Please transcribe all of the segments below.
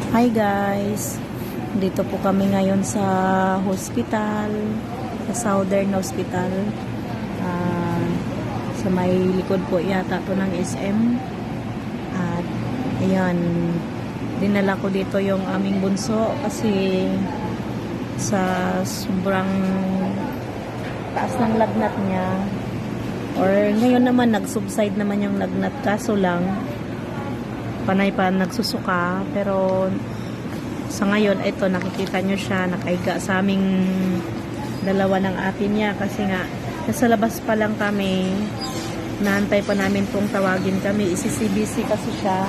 Hi guys, dito po kami ngayon sa hospital, sa Southern Hospital. Ah, sa may likod po yata to ng SM. At ayan, dinala ko dito yung aming bunso kasi sa sobrang taas ng lagnat niya, or ngayon naman nag-subside naman yung lagnat, kaso lang panay pa nagsusuka. Pero sa ngayon, ito nakikita nyo siya nakahiga sa aming dalawa ng ate niya kasi nga nasa labas pa lang kami, naantay pa namin pong tawagin kami, isi-CBC kasi siya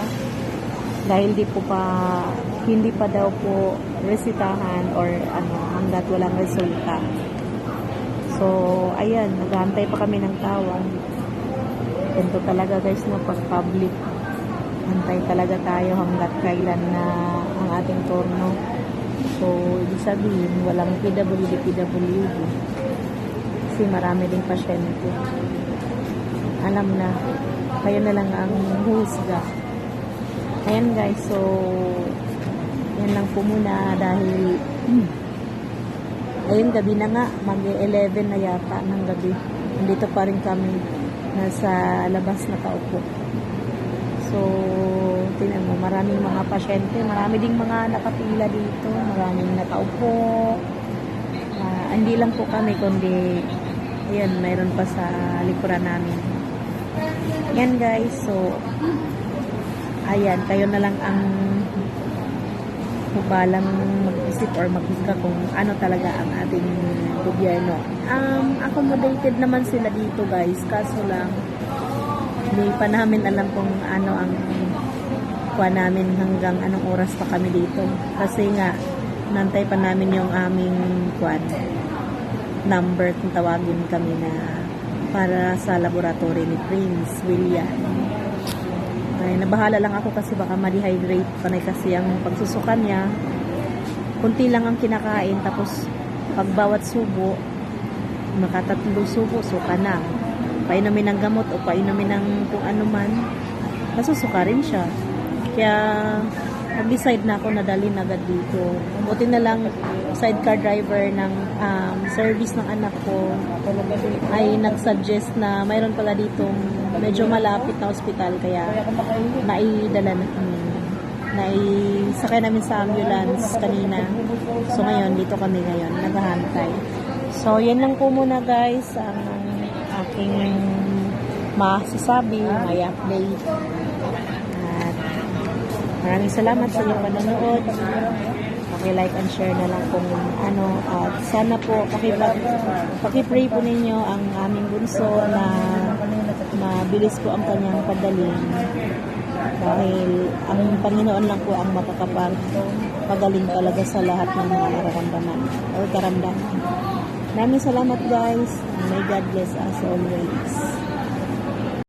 dahil hindi pa daw po resitahan or hanggat walang resulta. So ayan, nag-aantay pa kami ng tawag. Ganito talaga guys na pag public, antay talaga tayo hanggat kailan na ang ating turno. So, ibig sabihin, walang PWD. Kasi marami ding pasyente. Alam na, kayo na lang ang husga. Ayan guys, so, yan lang po muna dahil, ayun, gabi na nga, mag-11 na yata ng gabi. Nandito pa rin kami, nasa labas na kaupo. So, tingnan mo, maraming mga pasyente, marami ding mga nakapila dito, maraming nakaupo. Hindi lang po kami, kundi, ayan, mayroon pa sa likuran namin. Yan guys, so, ayan, kayo na lang ang balang mag-isip or mag-isip kung ano talaga ang ating gobyerno. Accommodated naman sila dito guys, kaso lang, hindi pa namin alam kung ano ang kuha namin hanggang anong oras pa kami dito. Kasi nga, nantay pa namin yung aming number kung tawagin kami na para sa laboratory ni Prince William. Ay, nabahala lang ako kasi baka ma-dehydrate pa na kasi ang pagsusukan niya. Kunti lang ang kinakain, tapos pag bawat subo, makatatlo subo, suka na. Painumin ng gamot o painumin ng kung ano man, nasusuka rin siya. Kaya nag-decide na ako na dalhin agad dito. Buti na lang sidecar driver ng service ng anak ko ay nag-suggest na mayroon pala ditong medyo malapit na hospital, kaya naidala na kami. Naisakay namin sa ambulance kanina. So ngayon, dito kami ngayon, naghahantay. So yan lang po muna guys ang aking masasabi, may update. At maraming salamat sa inyong panonood. Paki-like and share na lang kung ano. At sana po, paki-pray po ninyo ang aming bunso na mabilis po ang kanyang pagdaling. Dahil ang Panginoon lang po ang makakapagaling talaga sa lahat ng mga nararamdaman or karamdaman. Maraming salamat guys. May God bless us always.